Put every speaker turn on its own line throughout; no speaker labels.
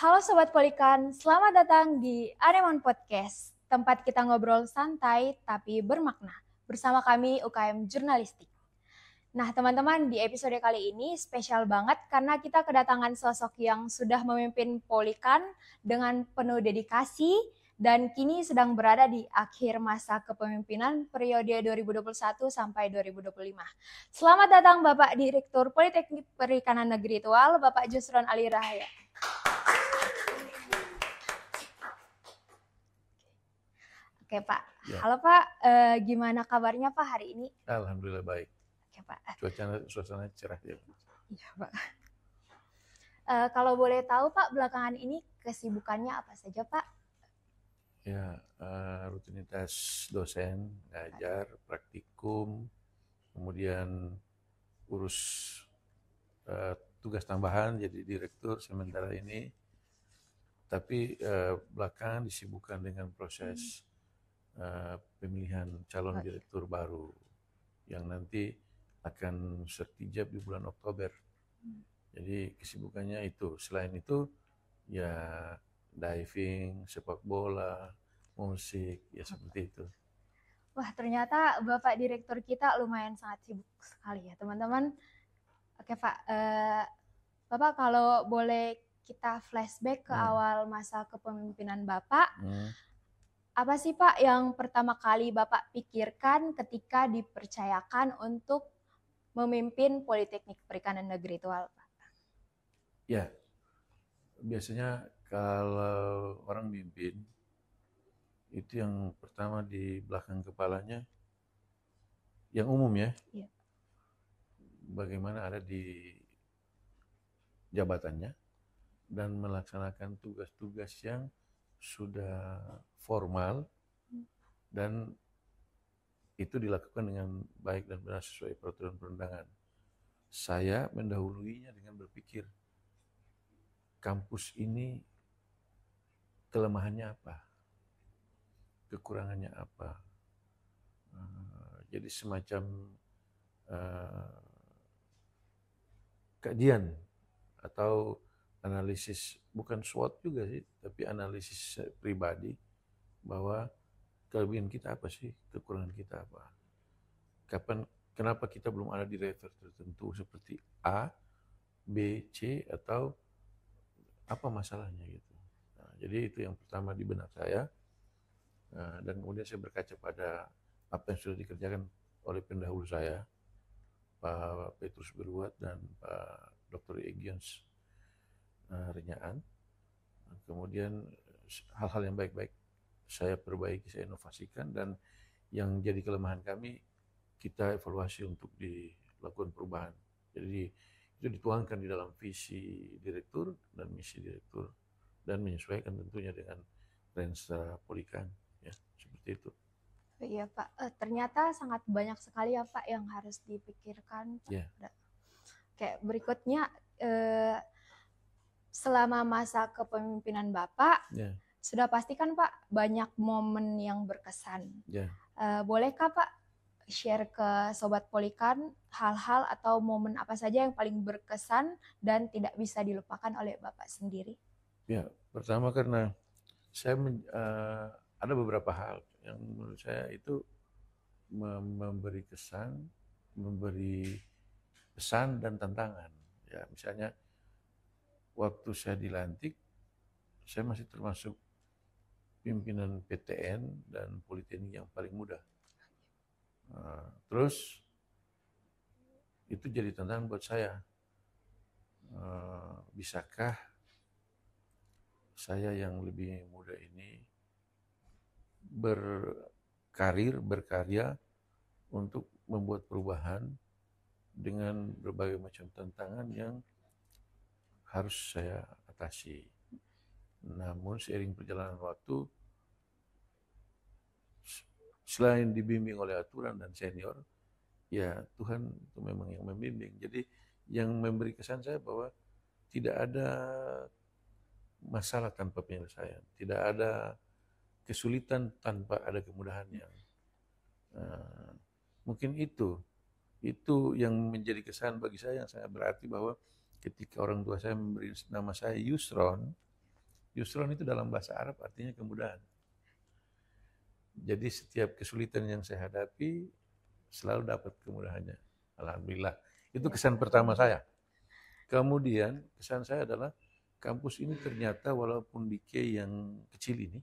Halo Sobat Polikan, selamat datang di Anemon Podcast, tempat kita ngobrol santai tapi bermakna, bersama kami UKM Jurnalistik. Nah teman-teman, di episode kali ini spesial banget karena kita kedatangan sosok yang sudah memimpin Polikan dengan penuh dedikasi dan kini sedang berada di akhir masa kepemimpinan periode 2021 sampai 2025. Selamat datang Bapak Direktur Politeknik Perikanan Negeri Tual, Bapak Jusron Ali Rahaya. Oke Pak,
Ya.
Halo Pak, gimana kabarnya Pak hari ini?
Alhamdulillah baik.
Oke Pak.
Suasana cerah ya.
Iya Pak. Kalau boleh tahu Pak, belakangan ini kesibukannya apa saja Pak?
Ya, rutinitas dosen, ngajar, praktikum, kemudian urus tugas tambahan jadi direktur sementara ini. Tapi belakangan disibukkan dengan proses pemilihan calon direktur baru yang nanti akan sertijab di bulan Oktober. Jadi kesibukannya itu. Selain itu ya diving, sepak bola, musik, ya seperti itu.
Wah ternyata Bapak Direktur kita lumayan sangat sibuk sekali ya teman-teman. Oke Pak, Bapak kalau boleh kita flashback ke awal masa kepemimpinan Bapak, apa sih Pak yang pertama kali Bapak pikirkan ketika dipercayakan untuk memimpin Politeknik Perikanan Negeri Tual Pak?
Ya, biasanya kalau orang mimpin, itu yang pertama di belakang kepalanya, yang umum ya, bagaimana ada di jabatannya dan melaksanakan tugas-tugas yang sudah formal dan itu dilakukan dengan baik dan benar sesuai peraturan perundangan. Saya mendahuluinya dengan berpikir, kampus ini kelemahannya apa, kekurangannya apa. Jadi semacam kajian atau analisis, bukan SWOT juga sih, tapi analisis pribadi bahwa kelebihan kita apa sih, kekurangan kita apa. Kenapa kita belum ada di level tertentu seperti A, B, C, atau apa masalahnya gitu. Nah, jadi itu yang pertama di benak saya. Dan kemudian saya berkaca pada apa yang sudah dikerjakan oleh pendahulu saya, Pak Petrus Berbuat dan Pak Dr. Egyons Renyaan. Kemudian hal-hal yang baik-baik saya perbaiki, saya inovasikan, dan yang jadi kelemahan kami kita evaluasi untuk dilakukan perubahan. Jadi itu dituangkan di dalam visi direktur dan misi direktur dan menyesuaikan tentunya dengan Renstra Polikan, ya seperti itu.
Iya Pak, ternyata sangat banyak sekali ya Pak yang harus dipikirkan.
Yeah.
Kayak berikutnya, selama masa kepemimpinan Bapak, sudah pasti kan Pak banyak momen yang berkesan. Bolehkah Pak share ke Sobat Polikan hal-hal atau momen apa saja yang paling berkesan dan tidak bisa dilupakan oleh Bapak sendiri?
Ya, pertama karena saya ada beberapa hal yang menurut saya itu memberi kesan, memberi pesan dan tantangan. Ya, misalnya waktu saya dilantik, saya masih termasuk pimpinan PTN dan Politeknik yang paling muda. Terus itu jadi tantangan buat saya. Bisakah saya yang lebih muda ini berkarya untuk membuat perubahan dengan berbagai macam tantangan yang harus saya atasi. Namun seiring perjalanan waktu, selain dibimbing oleh aturan dan senior, ya Tuhan itu memang yang membimbing. Jadi yang memberi kesan saya bahwa tidak ada masalah tanpa penyelesaian, tidak ada kesulitan tanpa ada kemudahan yang mungkin itu yang menjadi kesan bagi saya yang sangat berarti, bahwa ketika orang tua saya memberi nama saya Yusron, Yusron itu dalam bahasa Arab artinya kemudahan. Jadi setiap kesulitan yang saya hadapi selalu dapat kemudahannya. Alhamdulillah. Itu kesan pertama saya. Kemudian kesan saya adalah kampus ini ternyata walaupun di K yang kecil ini,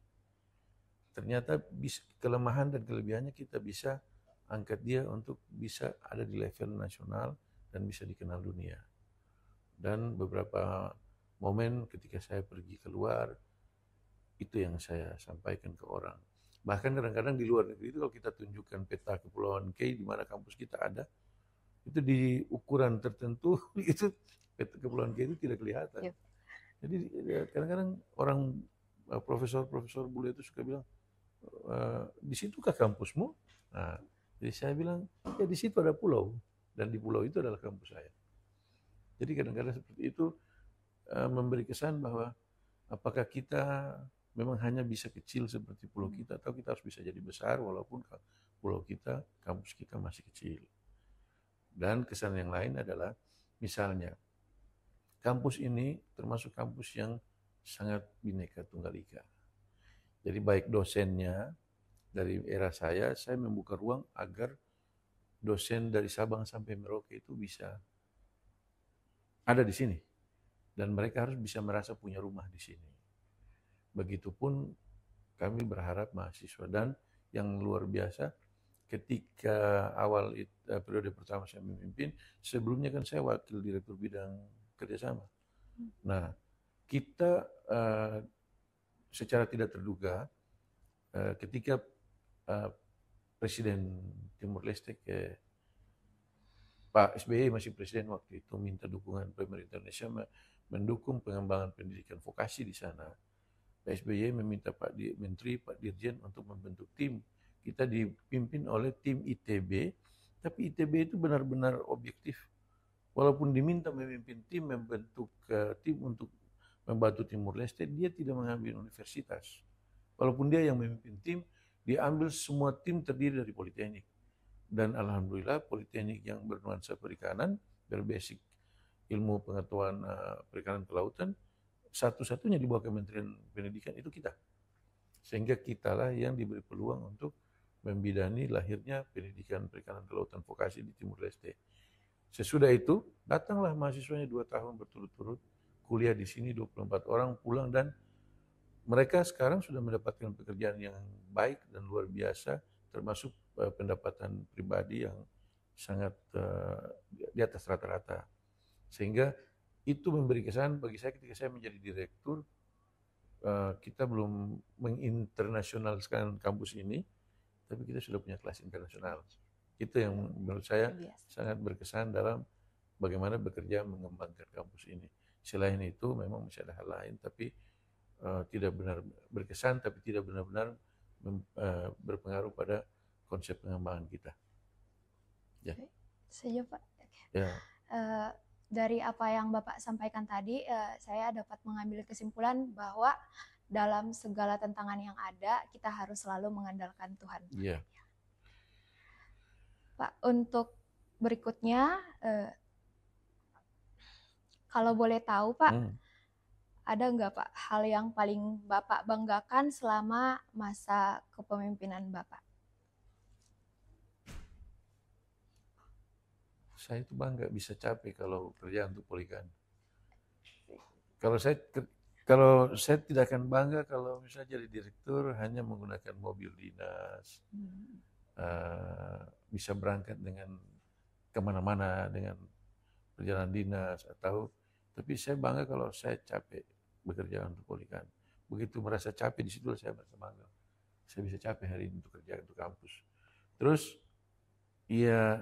ternyata bisa, kelemahan dan kelebihannya kita bisa angkat dia untuk bisa ada di level nasional dan bisa dikenal dunia. Dan beberapa momen ketika saya pergi keluar, itu yang saya sampaikan ke orang. Bahkan kadang-kadang di luar negeri itu kalau kita tunjukkan peta Kepulauan K di mana kampus kita ada, itu di ukuran tertentu itu peta Kepulauan K itu tidak kelihatan. Yep. Jadi kadang-kadang orang profesor-profesor bule itu suka bilang, di situkah kampusmu? Nah, jadi saya bilang, ya di situ ada pulau dan di pulau itu adalah kampus saya. Jadi kadang-kadang seperti itu memberi kesan bahwa apakah kita memang hanya bisa kecil seperti pulau kita atau kita harus bisa jadi besar walaupun pulau kita, kampus kita masih kecil. Dan kesan yang lain adalah misalnya kampus ini termasuk kampus yang sangat bineka tunggal ika. Jadi baik dosennya dari era saya membuka ruang agar dosen dari Sabang sampai Merauke itu bisa ada di sini. Dan mereka harus bisa merasa punya rumah di sini. Begitupun kami berharap mahasiswa. Dan yang luar biasa, ketika awal periode pertama saya memimpin, sebelumnya kan saya wakil direktur bidang kerjasama. Nah, kita secara tidak terduga, ketika Presiden Timur Leste Pak SBY masih presiden waktu itu minta dukungan pemerintah Indonesia mendukung pengembangan pendidikan vokasi di sana. Pak SBY meminta Pak Menteri, Pak Dirjen untuk membentuk tim. Kita dipimpin oleh tim ITB, tapi ITB itu benar-benar objektif. Walaupun diminta memimpin tim, membentuk tim untuk membantu Timur Leste, dia tidak mengambil universitas. Walaupun dia yang memimpin tim, dia ambil semua tim terdiri dari Politeknik. Dan alhamdulillah Politeknik yang bernuansa perikanan, berbasic ilmu pengetahuan perikanan kelautan, satu-satunya di bawah Kementerian Pendidikan itu kita. Sehingga kitalah yang diberi peluang untuk membidani lahirnya pendidikan perikanan kelautan vokasi di Timur Leste. Sesudah itu, datanglah mahasiswanya 2 tahun berturut-turut, kuliah di sini 24 orang, pulang dan mereka sekarang sudah mendapatkan pekerjaan yang baik dan luar biasa, termasuk pendapatan pribadi yang sangat di atas rata-rata. Sehingga itu memberi kesan bagi saya ketika saya menjadi direktur, kita belum menginternasionalkan kampus ini, tapi kita sudah punya kelas internasional. Itu yang menurut saya sangat berkesan dalam bagaimana bekerja mengembangkan kampus ini. Selain itu memang masih ada hal lain, tapi tidak benar berkesan, tapi tidak benar-benar berpengaruh pada konsep pengembangan kita.
Ya. Saja Pak.
Ya.
Dari apa yang Bapak sampaikan tadi, saya dapat mengambil kesimpulan bahwa dalam segala tantangan yang ada, kita harus selalu mengandalkan Tuhan.
Iya.
Pak, untuk berikutnya, kalau boleh tahu Pak, ada nggak Pak hal yang paling Bapak banggakan selama masa kepemimpinan Bapak?
Saya itu bangga bisa capek kalau kerja untuk Polikan. Kalau saya tidak akan bangga kalau misalnya jadi direktur hanya menggunakan mobil dinas, bisa berangkat dengan kemana-mana dengan perjalanan dinas tapi saya bangga kalau saya capek bekerja untuk Polikan. Begitu merasa capek di situ saya merasa bangga. Saya bisa capek hari ini untuk kerja untuk kampus. Terus ya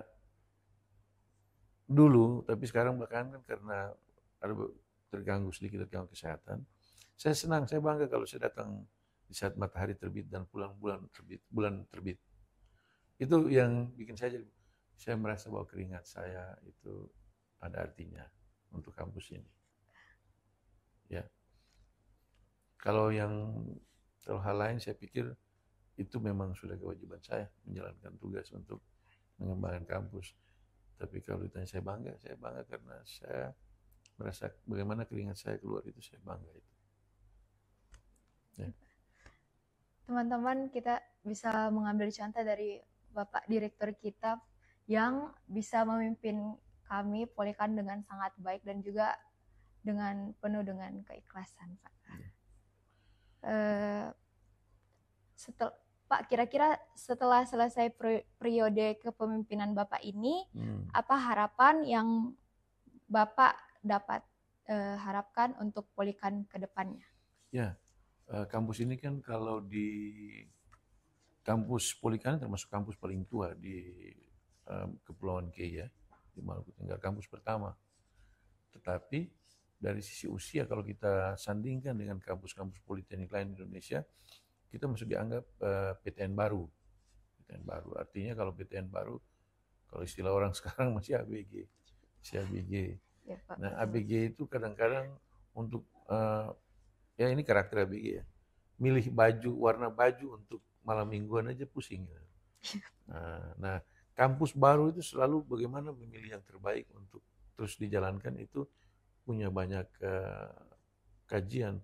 dulu, tapi sekarang belakangan kan karena ada terganggu kesehatan. Saya senang, saya bangga kalau saya datang di saat matahari terbit dan pulang bulan terbit. Itu yang bikin saya merasa bahwa keringat saya itu ada artinya untuk kampus ini. Ya. Kalau hal lain saya pikir itu memang sudah kewajiban saya menjalankan tugas untuk mengembangkan kampus. Tapi kalau ditanya saya bangga karena saya merasa bagaimana keringat saya keluar itu saya bangga itu. Ya.
Teman-teman, kita bisa mengambil contoh dari Bapak Direktur kita yang bisa memimpin kami Polikan dengan sangat baik dan juga dengan penuh dengan keikhlasan, Pak. Pak, kira-kira setelah selesai periode kepemimpinan Bapak ini, apa harapan yang Bapak dapat harapkan untuk Polikan ke depannya?
Ya, kampus ini kan kalau di kampus Polikan termasuk kampus paling tua di Kepulauan K ya, di Maluku Tenggara, kampus pertama. Tetapi dari sisi usia kalau kita sandingkan dengan kampus-kampus politeknik lain di Indonesia, kita masih dianggap PTN baru. PTN baru artinya kalau PTN baru, kalau istilah orang sekarang masih ABG. Masih ABG.
Ya, Pak,
nah, ABG itu kadang-kadang untuk ya ini karakter ABG ya. Milih baju, warna baju untuk malam mingguan aja pusing. Nah, kampus baru itu selalu bagaimana memilih yang terbaik untuk terus dijalankan, itu punya banyak kajian,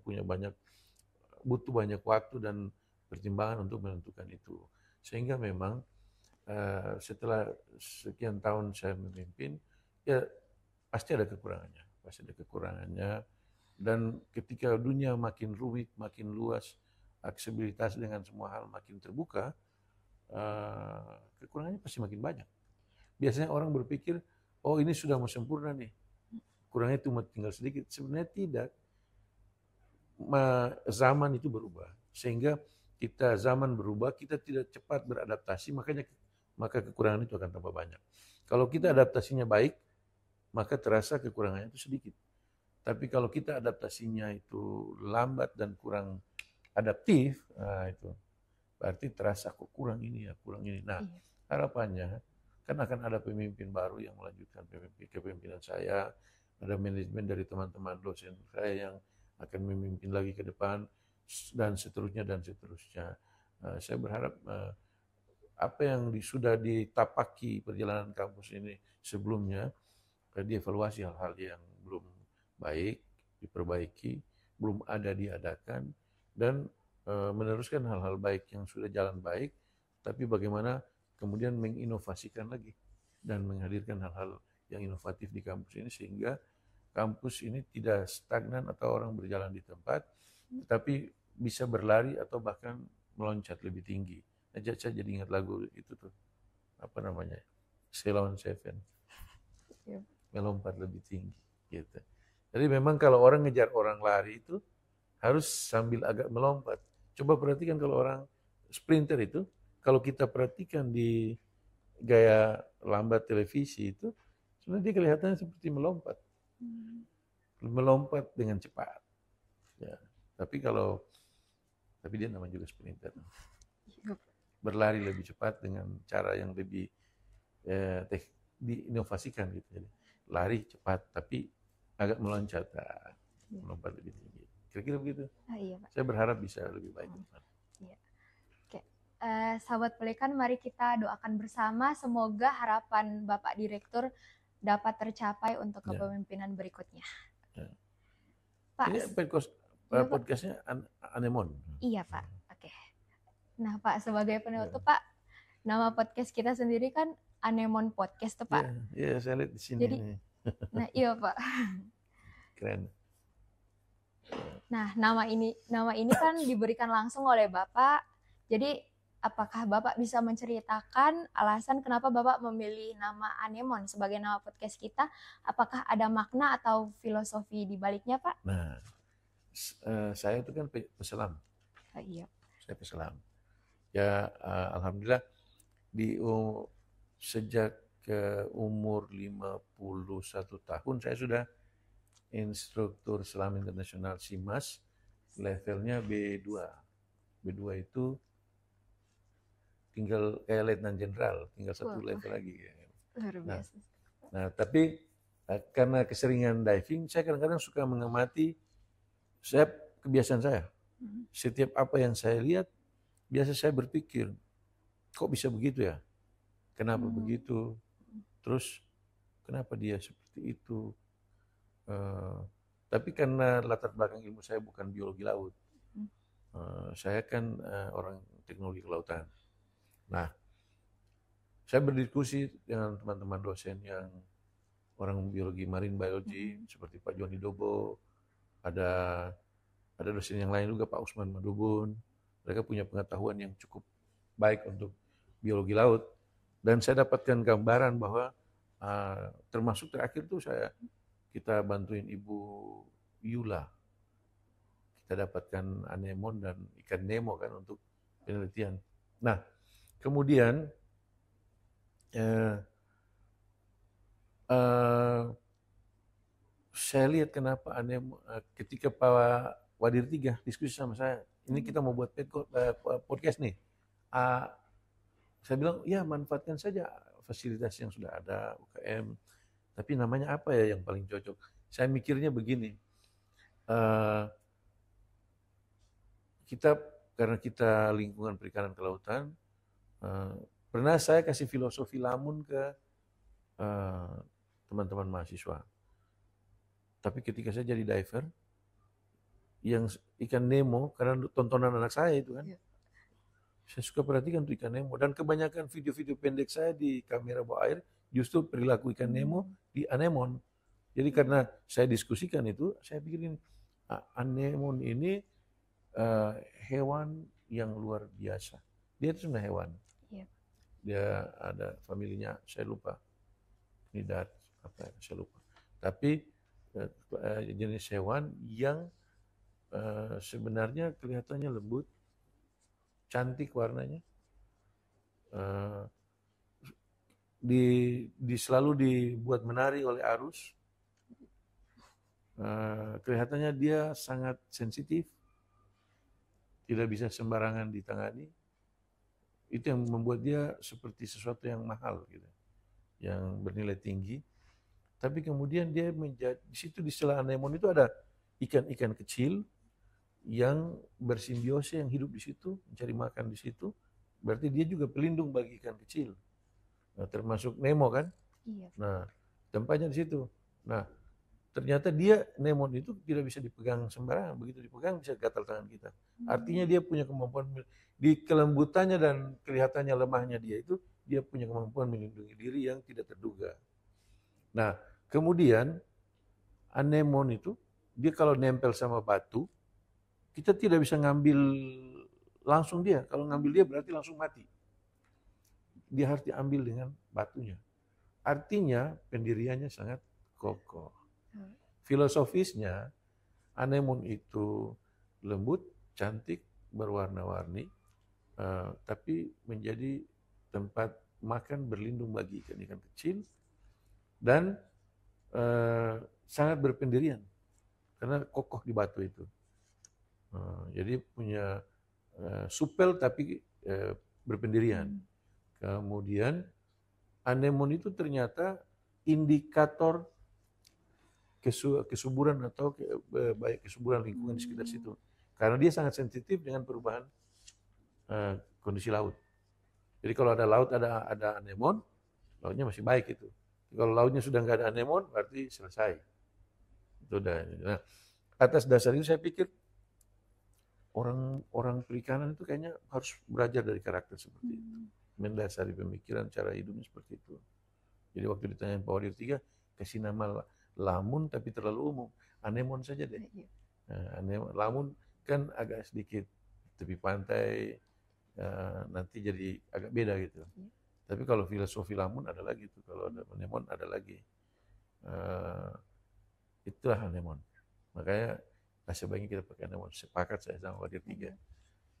butuh banyak waktu dan pertimbangan untuk menentukan itu. Sehingga memang setelah sekian tahun saya memimpin, ya pasti ada kekurangannya. Dan ketika dunia makin rumit, makin luas, aksesibilitas dengan semua hal makin terbuka, kekurangannya pasti makin banyak. Biasanya orang berpikir, oh ini sudah mau sempurna nih, kurangnya cuma tinggal sedikit. Sebenarnya tidak. Zaman itu berubah, sehingga zaman berubah, kita tidak cepat beradaptasi, maka kekurangan itu akan tambah banyak. Kalau kita adaptasinya baik, maka terasa kekurangannya itu sedikit. Tapi kalau kita adaptasinya itu lambat dan kurang adaptif, nah itu berarti terasa kok kurang ini ya, kurang ini. Nah, harapannya kan akan ada pemimpin baru yang melanjutkan kepemimpinan saya, ada manajemen dari teman-teman dosen saya yang akan memimpin lagi ke depan, dan seterusnya dan seterusnya. Saya berharap apa yang sudah ditapaki perjalanan kampus ini sebelumnya, dievaluasi hal-hal yang belum baik, diperbaiki, belum ada diadakan, dan meneruskan hal-hal baik yang sudah jalan baik, tapi bagaimana kemudian menginovasikan lagi dan menghadirkan hal-hal yang inovatif di kampus ini, sehingga kampus ini tidak stagnan atau orang berjalan di tempat, tetapi bisa berlari atau bahkan meloncat lebih tinggi. Saya jadi ingat lagu itu tuh, apa namanya, Ceylon Seven, melompat lebih tinggi gitu. Jadi memang kalau orang ngejar orang lari itu harus sambil agak melompat. Coba perhatikan kalau orang sprinter itu, kalau kita perhatikan di gaya lambat televisi itu, sebenarnya dia kelihatannya seperti melompat. Melompat dengan cepat. Ya. Tapi dia namanya juga sprinter. Berlari lebih cepat dengan cara yang lebih diinovasikan gitu. Jadi lari cepat tapi agak meloncat, melompat lebih tinggi. Kira-kira begitu.
Iya, Pak.
Saya berharap bisa lebih baik.
Iya. Oke. Sahabat Polikan, mari kita doakan bersama semoga harapan Bapak Direktur dapat tercapai untuk kepemimpinan berikutnya.
Ya.
Pak,
ini podcastnya Anemon.
Iya, Pak. Oke. Nah, Pak, sebagai penutup, Pak, nama podcast kita sendiri kan Anemon Podcast, tuh, Pak.
Iya, saya lihat di sini.
Jadi, nah iya, Pak.
Keren.
Nah, nama ini kan diberikan langsung oleh Bapak. Jadi, apakah Bapak bisa menceritakan alasan kenapa Bapak memilih nama Anemon sebagai nama podcast kita? Apakah ada makna atau filosofi di baliknya, Pak?
Nah, saya itu kan peselam.
Iya.
Saya peselam. Ya, alhamdulillah sejak umur 51 tahun saya sudah instruktur selam internasional SIMAS, levelnya B2. B2 itu tinggal kayak letnan jenderal, tinggal satu level lagi.
Luar biasa.
Nah, tapi karena keseringan diving, saya kadang-kadang suka mengamati, kebiasaan saya. Setiap apa yang saya lihat, biasa saya berpikir, kok bisa begitu ya? Kenapa begitu? Terus, kenapa dia seperti itu? Tapi karena latar belakang ilmu saya bukan biologi laut, Saya kan orang teknologi kelautan. Nah, saya berdiskusi dengan teman-teman dosen yang orang biologi marine biology seperti Pak Joni Dobo, ada dosen yang lain juga Pak Usman Madubun. Mereka punya pengetahuan yang cukup baik untuk biologi laut. Dan saya dapatkan gambaran bahwa termasuk terakhir tuh kita bantuin Ibu Yula. Kita dapatkan anemon dan ikan Nemo kan untuk penelitian. Nah, kemudian eh, eh, saya lihat kenapa anemon ketika Pak Wadir Tiga diskusi sama saya, ini kita mau buat podcast nih. Saya bilang, ya manfaatkan saja fasilitas yang sudah ada, UKM. Tapi namanya apa ya yang paling cocok? Saya mikirnya begini, karena kita lingkungan perikanan kelautan, pernah saya kasih filosofi lamun ke teman-teman mahasiswa. Tapi ketika saya jadi diver, yang ikan Nemo, karena tontonan anak saya itu kan, saya suka perhatikan tuh ikan Nemo. Dan kebanyakan video-video pendek saya di kamera bawah air, justru perilaku ikan Nemo di anemon. Jadi karena saya diskusikan itu, saya pikir ini, anemon ini hewan yang luar biasa. Dia itu sebenarnya hewan. Dia ada familinya, saya lupa. Nidat, apa saya lupa. Tapi jenis hewan yang sebenarnya kelihatannya lembut, cantik warnanya, selalu dibuat menari oleh arus. Kelihatannya dia sangat sensitif, tidak bisa sembarangan ditangani. Itu yang membuat dia seperti sesuatu yang mahal, gitu, yang bernilai tinggi. Tapi kemudian dia menjadi di situ, di setelah anemon itu ada ikan-ikan kecil yang bersimbiosis, yang hidup di situ, mencari makan di situ. Berarti dia juga pelindung bagi ikan kecil. Nah, termasuk Nemo kan? Iya. Nah, tempatnya di situ. Nah, ternyata Nemo itu tidak bisa dipegang sembarangan. Begitu dipegang bisa gatal tangan kita. Artinya dia punya kemampuan, di kelembutannya dan kelihatannya lemahnya dia punya kemampuan melindungi diri yang tidak terduga. Nah, kemudian anemon itu, dia kalau nempel sama batu, kita tidak bisa ngambil langsung dia. Kalau ngambil dia berarti langsung mati. Dia harus diambil dengan batunya. Artinya pendiriannya sangat kokoh. Filosofisnya, anemon itu lembut, cantik, berwarna-warni, tapi menjadi tempat makan berlindung bagi ikan-ikan kecil, dan sangat berpendirian karena kokoh di batu itu. Jadi punya supel tapi berpendirian. Kemudian anemon itu ternyata indikator kesuburan atau baik kesuburan lingkungan di sekitar situ. Karena dia sangat sensitif dengan perubahan kondisi laut. Jadi kalau ada laut ada anemon, lautnya masih baik itu. Kalau lautnya sudah nggak ada anemon, berarti selesai. Itu udah. Nah, atas dasar itu saya pikir orang perikanan itu kayaknya harus belajar dari karakter seperti itu. Mendasari pemikiran, cara hidupnya seperti itu. Jadi waktu ditanyain Pak Wadir Tiga, kasih nama lamun tapi terlalu umum. Anemon saja deh. Nah, lamun kan agak sedikit tepi pantai, nanti jadi agak beda gitu. Tapi kalau filosofi lamun ada lagi tuh, kalau ada anemon ada lagi. Itulah anemon. Makanya sebaiknya kita pakai anemon. Sepakat saya sama Wadir Tiga.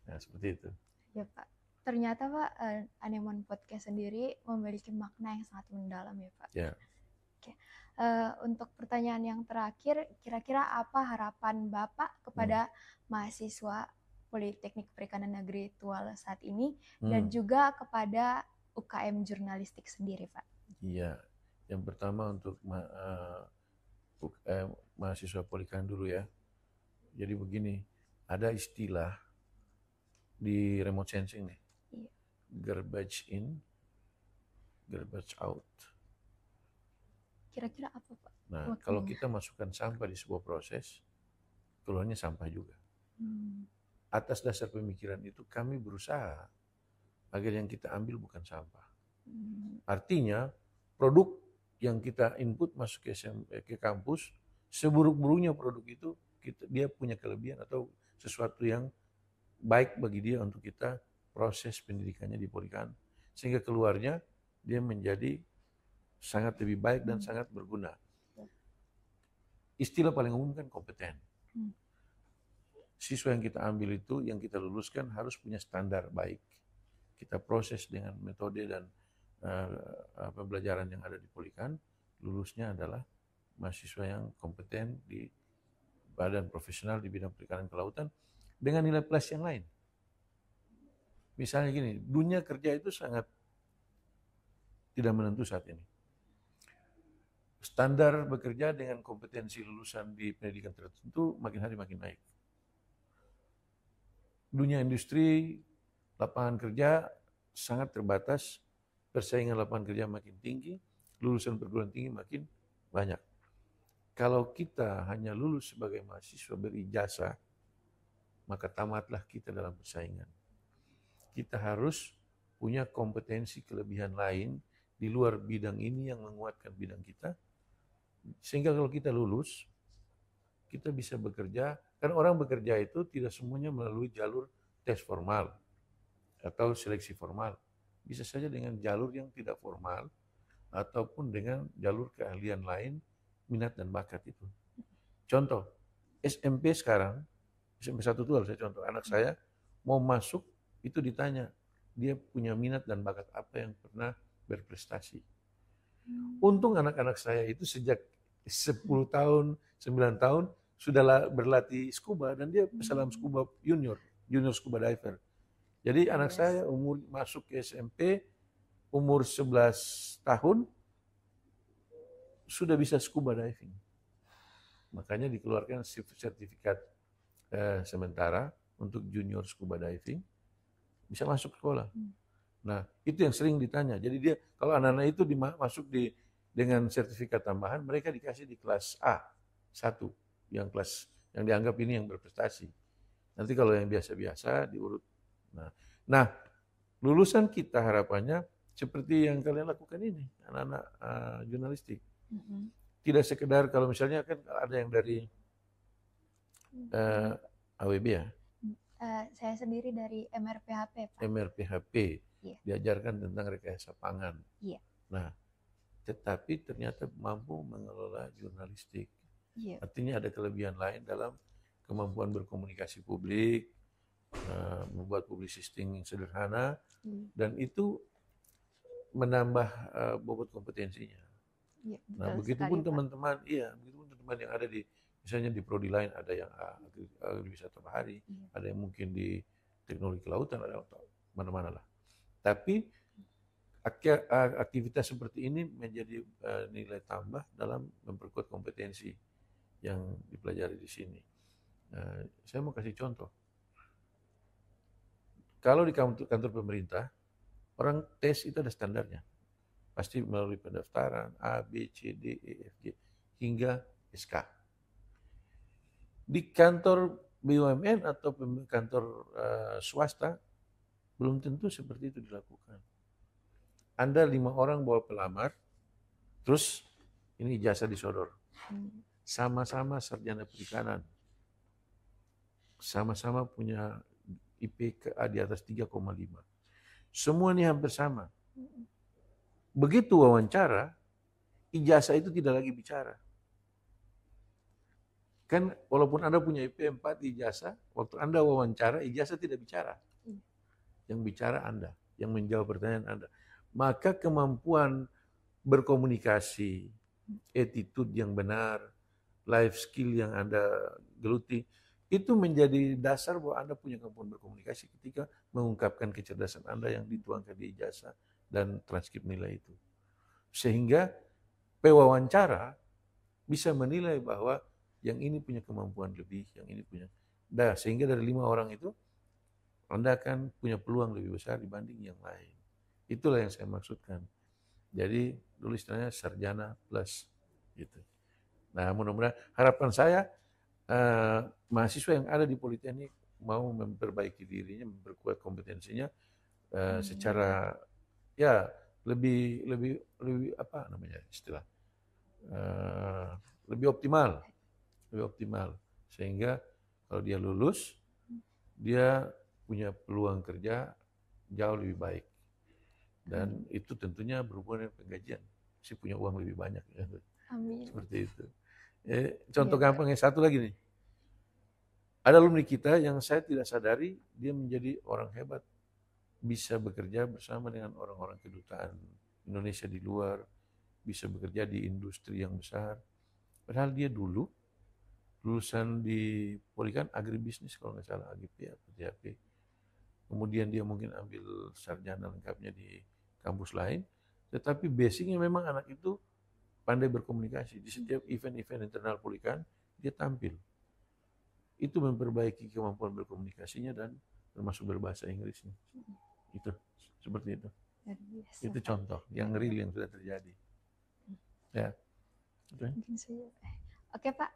Nah, seperti itu.
Ya Pak. Ternyata Pak, Anemon Podcast sendiri memiliki makna yang sangat mendalam ya Pak.
Ya.
Oke. Untuk pertanyaan yang terakhir, kira-kira apa harapan Bapak kepada mahasiswa Politeknik Perikanan Negeri Tual saat ini dan juga kepada UKM jurnalistik sendiri Pak?
Iya. Yang pertama untuk mahasiswa Polikan dulu ya. Jadi begini, ada istilah di remote sensing nih. Iya. Garbage in, garbage out.
Kira-kira apa Pak?
Nah, kalau kita masukkan sampah di sebuah proses, keluarnya sampah juga. atas dasar pemikiran itu kami berusaha agar yang kita ambil bukan sampah. Artinya produk yang kita input masuk ke kampus, seburuk-buruknya produk itu dia punya kelebihan atau sesuatu yang baik bagi dia untuk kita proses pendidikannya di Polikan, sehingga keluarnya dia menjadi sangat lebih baik dan sangat berguna. Istilah paling umum kan kompeten. Siswa yang kita ambil itu, yang kita luluskan harus punya standar baik. Kita proses dengan metode dan pembelajaran yang ada di Polikan, lulusnya adalah mahasiswa yang kompeten di badan profesional di bidang perikanan kelautan dengan nilai plus yang lain. Misalnya gini, dunia kerja itu sangat tidak menentu saat ini. Standar bekerja dengan kompetensi lulusan di pendidikan tertentu makin hari makin naik. Dunia industri, lapangan kerja sangat terbatas, persaingan lapangan kerja makin tinggi, lulusan perguruan tinggi makin banyak. Kalau kita hanya lulus sebagai mahasiswa berijazah, maka tamatlah kita dalam persaingan. Kita harus punya kompetensi kelebihan lain di luar bidang ini yang menguatkan bidang kita, sehingga kalau kita lulus, kita bisa bekerja. Karena orang bekerja itu tidak semuanya melalui jalur tes formal atau seleksi formal. Bisa saja dengan jalur yang tidak formal ataupun dengan jalur keahlian lain, minat dan bakat itu. Contoh, SMP sekarang, SMP 1 itu saya contoh, anak saya mau masuk itu ditanya, dia punya minat dan bakat apa yang pernah berprestasi. Untung anak-anak saya itu sejak 10 tahun, 9 tahun sudah berlatih scuba dan dia pesalam scuba junior scuba diver. Jadi anak saya umur masuk ke SMP, umur 11 tahun, sudah bisa scuba diving. Makanya dikeluarkan sertifikat sementara untuk junior scuba diving, bisa masuk sekolah. Nah, itu yang sering ditanya. Jadi dia, kalau anak-anak itu masuk dengan sertifikat tambahan, mereka dikasih di kelas A1, yang dianggap ini yang berprestasi. Nanti kalau yang biasa-biasa diurut. Nah, lulusan kita harapannya seperti yang kalian lakukan ini, anak-anak jurnalistik. Tidak sekedar kalau misalnya kan ada yang dari AWB ya.
Saya sendiri dari MRPHP, Pak.
MRPHP, diajarkan tentang rekayasa pangan. Nah, tetapi ternyata mampu mengelola jurnalistik. Artinya ada kelebihan lain dalam kemampuan berkomunikasi publik, membuat publicisting yang sederhana, dan itu menambah bobot kompetensinya. Nah, begitupun teman-teman, begitupun teman-teman yang ada di misalnya di prodi lain, ada yang agribisata bahari, ada yang mungkin di teknologi kelautan, ada mana-mana lah. Tapi aktivitas seperti ini menjadi nilai tambah dalam memperkuat kompetensi yang dipelajari di sini. Saya mau kasih contoh. Kalau di kantor pemerintah, orang tes itu ada standarnya. Pasti melalui pendaftaran A, B, C, D, E, F, G, hingga SK. Di kantor BUMN atau kantor swasta, belum tentu seperti itu dilakukan. Anda 5 orang bawa pelamar, terus ini ijazah disodor. Sama-sama sarjana perikanan. Sama-sama punya IPK di atas 3,5. Semua ini hampir sama. Begitu wawancara, ijazah itu tidak lagi bicara. Kan walaupun Anda punya IP 4 ijazah, waktu Anda wawancara, ijazah tidak bicara. Yang bicara Anda, yang menjawab pertanyaan Anda. Maka kemampuan berkomunikasi, attitude yang benar, life skill yang Anda geluti, itu menjadi dasar bahwa Anda punya kemampuan berkomunikasi ketika mengungkapkan kecerdasan Anda yang dituangkan di ijazah dan transkrip nilai itu. Sehingga pewawancara bisa menilai bahwa yang ini punya kemampuan lebih, yang ini punya. Sehingga dari 5 orang itu, Anda akan punya peluang lebih besar dibanding yang lain. Itulah yang saya maksudkan. Jadi dulu istilahnya sarjana plus gitu. Nah, mudah-mudahan harapan saya mahasiswa yang ada di Politeknik mau memperbaiki dirinya, memperkuat kompetensinya secara ya lebih apa namanya istilah lebih optimal sehingga kalau dia lulus dia punya peluang kerja jauh lebih baik dan itu tentunya berhubungan dengan penggajian si punya uang lebih banyak ya.
Amin.
Seperti itu. Contoh gampang yang satu lagi nih. Ada alumni kita yang saya tidak sadari dia menjadi orang hebat. Bisa bekerja bersama dengan orang-orang kedutaan Indonesia di luar. Bisa bekerja di industri yang besar. Padahal dia dulu lulusan di Polikan agribisnis kalau nggak salah, AGP atau JAP. Kemudian dia mungkin ambil sarjana lengkapnya di kampus lain. Tetapi basicnya memang anak itu pandai berkomunikasi. Di setiap event-event internal Polikan, dia tampil. Itu memperbaiki kemampuan berkomunikasinya dan termasuk berbahasa Inggrisnya. Itu, seperti itu. Itu contoh yang real yang sudah terjadi. Ya.
Mungkin saja. Oke Pak,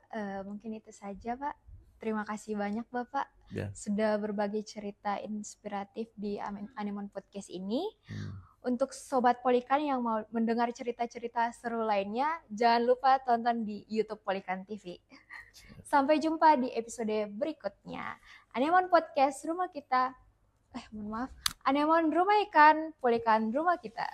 mungkin itu saja Pak. Terima kasih banyak Bapak sudah berbagi cerita inspiratif di Anemon Podcast ini. Untuk Sobat Polikan yang mau mendengar cerita-cerita seru lainnya, jangan lupa tonton di YouTube Polikan TV. Sampai jumpa di episode berikutnya. Anemon Podcast Rumah Kita. Anemon Rumah Ikan, Polikan Rumah Kita.